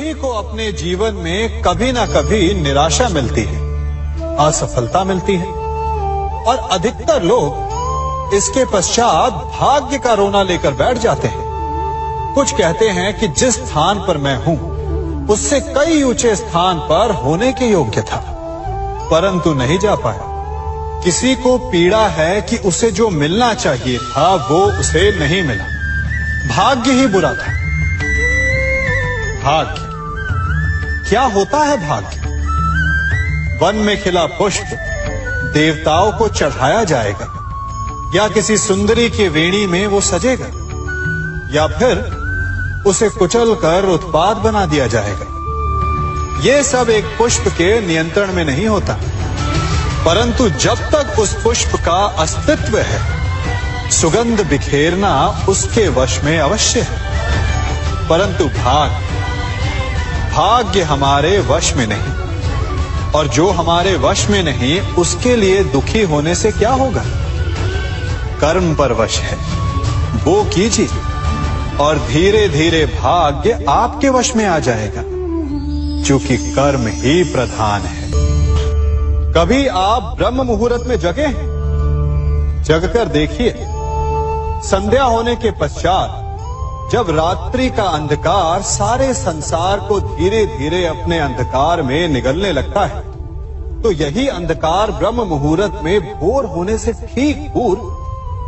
सभी को अपने जीवन में कभी ना कभी निराशा मिलती है, असफलता मिलती है और अधिकतर लोग इसके पश्चात भाग्य का रोना लेकर बैठ जाते हैं। कुछ कहते हैं कि जिस स्थान पर मैं हूं उससे कई ऊंचे स्थान पर होने के योग्य था, परंतु नहीं जा पाया। किसी को पीड़ा है कि उसे जो मिलना चाहिए था वो उसे नहीं मिला। भाग्य ही बुरा था। भाग्य क्या होता है? भाग्य वन में खिला पुष्प देवताओं को चढ़ाया जाएगा, या किसी सुंदरी की वेणी में वो सजेगा, या फिर उसे कुचलकर उत्पाद बना दिया जाएगा। ये सब एक पुष्प के नियंत्रण में नहीं होता, परंतु जब तक उस पुष्प का अस्तित्व है, सुगंध बिखेरना उसके वश में अवश्य है। परंतु भाग्य हमारे वश में नहीं, और जो हमारे वश में नहीं उसके लिए दुखी होने से क्या होगा? कर्म पर वश है, वो कीजिए और धीरे धीरे भाग्य आपके वश में आ जाएगा, क्योंकि कर्म ही प्रधान है। कभी आप ब्रह्म मुहूर्त में जगे हैं? जगकर देखिए, संध्या होने के पश्चात जब रात्रि का अंधकार सारे संसार को धीरे धीरे अपने अंधकार में निगलने लगता है, तो यही अंधकार ब्रह्म मुहूर्त में भोर होने से ठीक पूर्व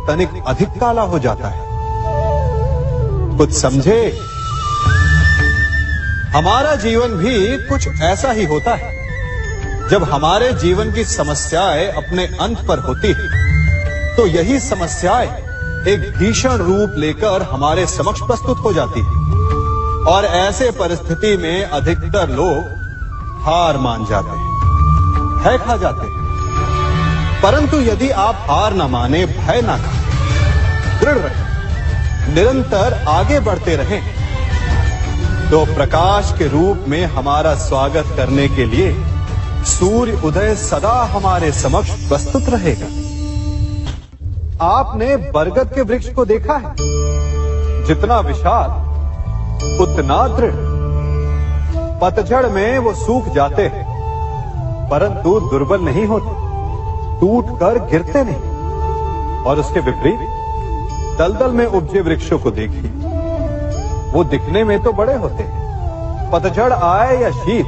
तनिक अधिक काला हो जाता है। कुछ समझे? हमारा जीवन भी कुछ ऐसा ही होता है। जब हमारे जीवन की समस्याएं अपने अंत पर होती है, तो यही समस्याएं एक भीषण रूप लेकर हमारे समक्ष प्रस्तुत हो जाती है, और ऐसे परिस्थिति में अधिकतर लोग हार मान जाते हैं, भय खा जाते हैं। परंतु यदि आप हार न माने, भय न खाएं, दृढ़ रहें, निरंतर आगे बढ़ते रहें, तो प्रकाश के रूप में हमारा स्वागत करने के लिए सूर्य उदय सदा हमारे समक्ष प्रस्तुत रहेगा। आपने बरगद के वृक्ष को देखा है? जितना विशाल उतना दृढ़। पतझड़ में वो सूख जाते हैं, परंतु दुर्बल नहीं होते, टूटकर गिरते नहीं। और उसके विपरीत दलदल में उपजे वृक्षों को देखिए, वो दिखने में तो बड़े होते हैं, पतझड़ आए या शीत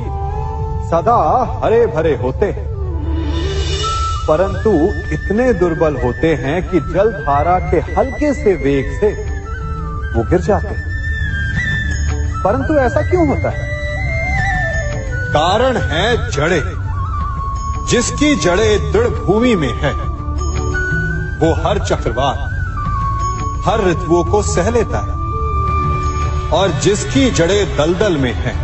सदा हरे भरे होते हैं, परंतु इतने दुर्बल होते हैं कि जलधारा के हल्के से वेग से वो गिर जाते हैं। परंतु ऐसा क्यों होता है? कारण है जड़ें। जिसकी जड़ें दृढ़ भूमि में है, वो हर चक्रवात, हर ऋतुओं को सह लेता है, और जिसकी जड़ें दलदल में है,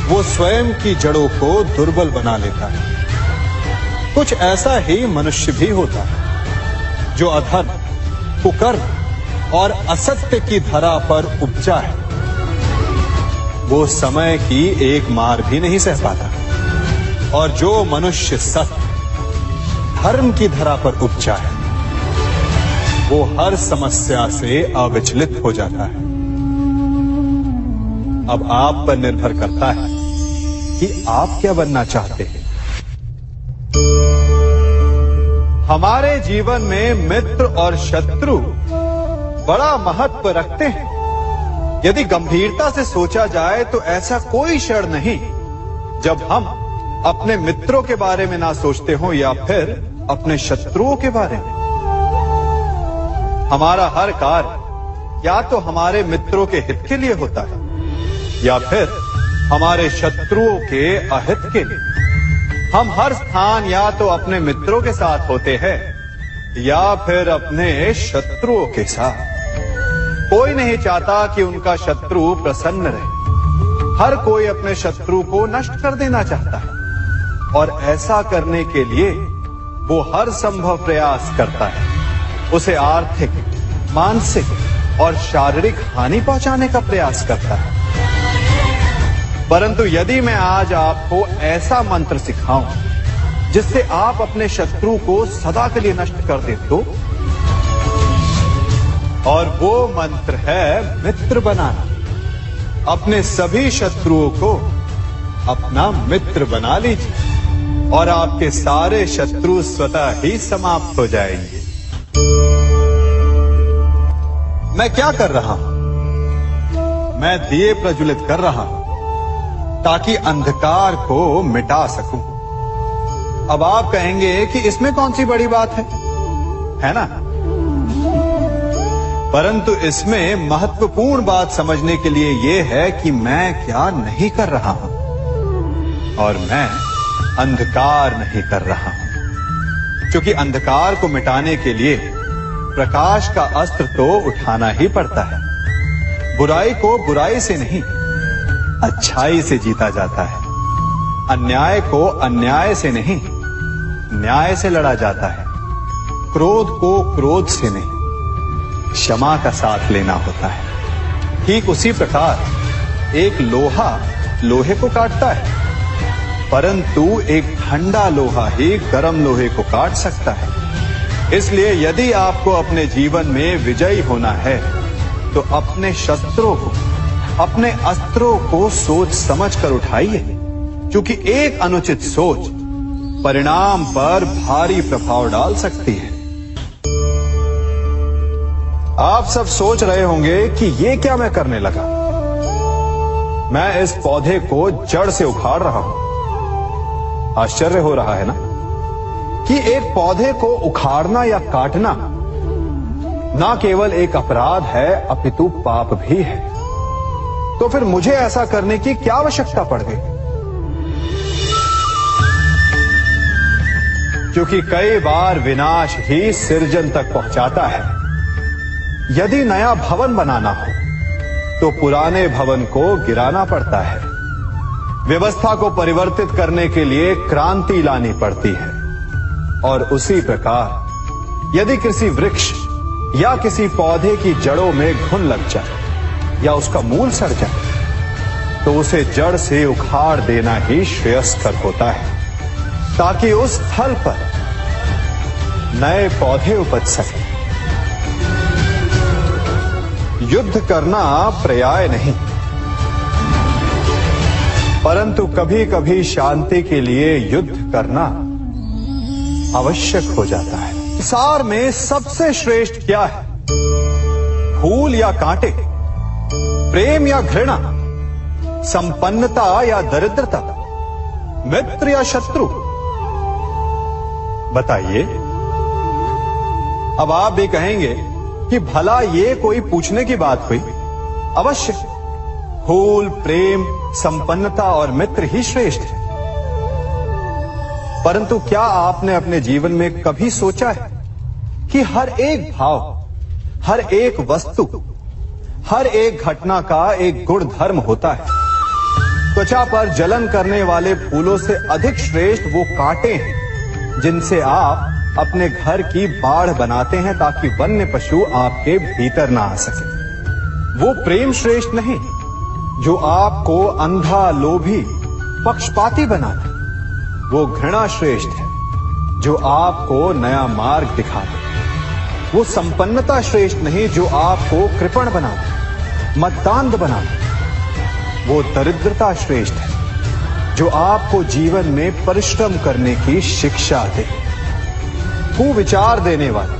वो स्वयं की जड़ों को दुर्बल बना लेता है। कुछ ऐसा ही मनुष्य भी होता है, जो अधर्म, कुकर्म और असत्य की धरा पर उपजा है। वो समय की एक मार भी नहीं सह पाता, और जो मनुष्य सत्य, धर्म की धरा पर उपजा है, वो हर समस्या से अविचलित हो जाता है। अब आप पर निर्भर करता है कि आप क्या बनना चाहते हैं। हमारे जीवन में मित्र और शत्रु बड़ा महत्व रखते हैं। यदि गंभीरता से सोचा जाए तो ऐसा कोई क्षण नहीं जब हम अपने मित्रों के बारे में ना सोचते हो, या फिर अपने शत्रुओं के बारे में। हमारा हर कार्य या तो हमारे मित्रों के हित के लिए होता है, या फिर हमारे शत्रुओं के अहित के लिए। हम हर स्थान या तो अपने मित्रों के साथ होते हैं, या फिर अपने शत्रुओं के साथ। कोई नहीं चाहता कि उनका शत्रु प्रसन्न रहे। हर कोई अपने शत्रु को नष्ट कर देना चाहता है, और ऐसा करने के लिए वो हर संभव प्रयास करता है। उसे आर्थिक, मानसिक और शारीरिक हानि पहुंचाने का प्रयास करता है। परंतु यदि मैं आज आपको ऐसा मंत्र सिखाऊं जिससे आप अपने शत्रु को सदा के लिए नष्ट कर दे तो, और वो मंत्र है मित्र बनाना। अपने सभी शत्रुओं को अपना मित्र बना लीजिए और आपके सारे शत्रु स्वतः ही समाप्त हो जाएंगे। मैं क्या कर रहा हूं? मैं दिए प्रज्वलित कर रहा हूं ताकि अंधकार को मिटा सकूं। अब आप कहेंगे कि इसमें कौन सी बड़ी बात है ना? परंतु इसमें महत्वपूर्ण बात समझने के लिए यह है कि मैं क्या नहीं कर रहा हूं, और मैं अंधकार नहीं कर रहा हूं, क्योंकि अंधकार को मिटाने के लिए प्रकाश का अस्त्र तो उठाना ही पड़ता है। बुराई को बुराई से नहीं, अच्छाई से जीता जाता है। अन्याय को अन्याय से नहीं, न्याय से लड़ा जाता है। क्रोध को क्रोध से नहीं, क्षमा का साथ लेना होता है। ठीक उसी प्रकार एक लोहा लोहे को काटता है, परंतु एक ठंडा लोहा ही गर्म लोहे को काट सकता है। इसलिए यदि आपको अपने जीवन में विजयी होना है तो अपने शस्त्रों को, अपने अस्त्रों को सोच समझ कर उठाइए, क्योंकि एक अनुचित सोच परिणाम पर भारी प्रभाव डाल सकती है। आप सब सोच रहे होंगे कि ये क्या मैं करने लगा? मैं इस पौधे को जड़ से उखाड़ रहा हूं। आश्चर्य हो रहा है ना कि एक पौधे को उखाड़ना या काटना ना केवल एक अपराध है अपितु पाप भी है। तो फिर मुझे ऐसा करने की क्या आवश्यकता पड़ गई? क्योंकि कई बार विनाश ही सृजन तक पहुंचाता है। यदि नया भवन बनाना हो तो पुराने भवन को गिराना पड़ता है। व्यवस्था को परिवर्तित करने के लिए क्रांति लानी पड़ती है। और उसी प्रकार यदि किसी वृक्ष या किसी पौधे की जड़ों में घुन लग जाए या उसका मूल सड़ जाए तो उसे जड़ से उखाड़ देना ही श्रेयस्कर होता है, ताकि उस स्थल पर नए पौधे उपज सके। युद्ध करना पर्याय नहीं, परंतु कभी कभी शांति के लिए युद्ध करना आवश्यक हो जाता है। संसार में सबसे श्रेष्ठ क्या है? फूल या कांटे, प्रेम या घृणा, संपन्नता या दरिद्रता, मित्र या शत्रु? बताइए। अब आप भी कहेंगे कि भला ये कोई पूछने की बात हुई? अवश्य, फूल, प्रेम, संपन्नता और मित्र ही श्रेष्ठ है। परंतु क्या आपने अपने जीवन में कभी सोचा है कि हर एक भाव, हर एक वस्तु, हर एक घटना का एक गुण धर्म होता है? त्वचा पर जलन करने वाले फूलों से अधिक श्रेष्ठ वो कांटे हैं जिनसे आप अपने घर की बाढ़ बनाते हैं ताकि वन्य पशु आपके भीतर ना आ सके। वो प्रेम श्रेष्ठ नहीं जो आपको अंधा, लोभी, पक्षपाती बनाता। वो घृणा श्रेष्ठ है जो आपको नया मार्ग दिखाता। वो संपन्नता श्रेष्ठ नहीं जो आपको कृपण बनाता, मद्दांध बनाता। वो दरिद्रता श्रेष्ठ है जो आपको जीवन में परिश्रम करने की शिक्षा दे। कुविचार देने वाले,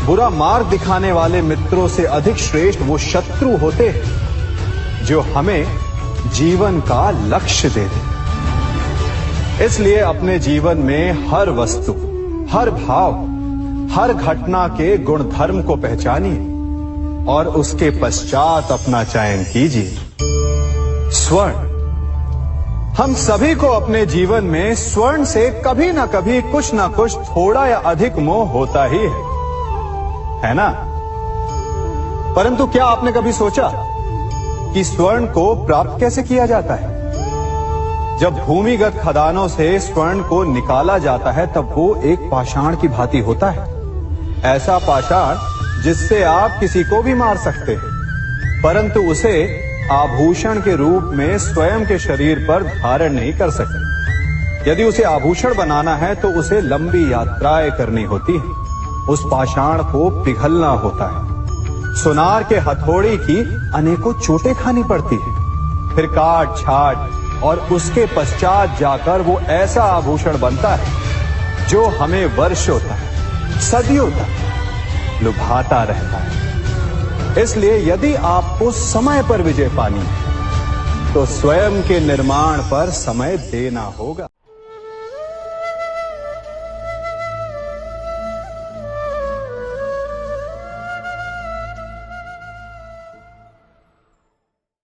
बुरा मार्ग दिखाने वाले मित्रों से अधिक श्रेष्ठ वो शत्रु होते हैं जो हमें जीवन का लक्ष्य दे दें। इसलिए अपने जीवन में हर वस्तु, हर भाव, हर घटना के गुण धर्म को पहचानिए और उसके पश्चात अपना चयन कीजिए। स्वर्ण, हम सभी को अपने जीवन में स्वर्ण से कभी ना कभी कुछ ना कुछ थोड़ा या अधिक मोह होता ही है ना? परंतु क्या आपने कभी सोचा कि स्वर्ण को प्राप्त कैसे किया जाता है? जब भूमिगत खदानों से स्वर्ण को निकाला जाता है तब वो एक पाषाण की भांति होता है। ऐसा पाषाण जिससे आप किसी को भी मार सकते हैं, परंतु उसे आभूषण के रूप में स्वयं के शरीर पर धारण नहीं कर सकते। यदि उसे आभूषण बनाना है तो उसे लंबी यात्राएं करनी होती है। उस पाषाण को पिघलना होता है। सोनार के हथौड़ी की अनेकों चोटें खानी पड़ती है। फिर काट छाट और उसके पश्चात जाकर वो ऐसा आभूषण बनता है जो हमें वर्षों तक, सदियों तक लुभाता रहता है। इसलिए यदि आपको समय पर विजय पानी है तो स्वयं के निर्माण पर समय देना होगा।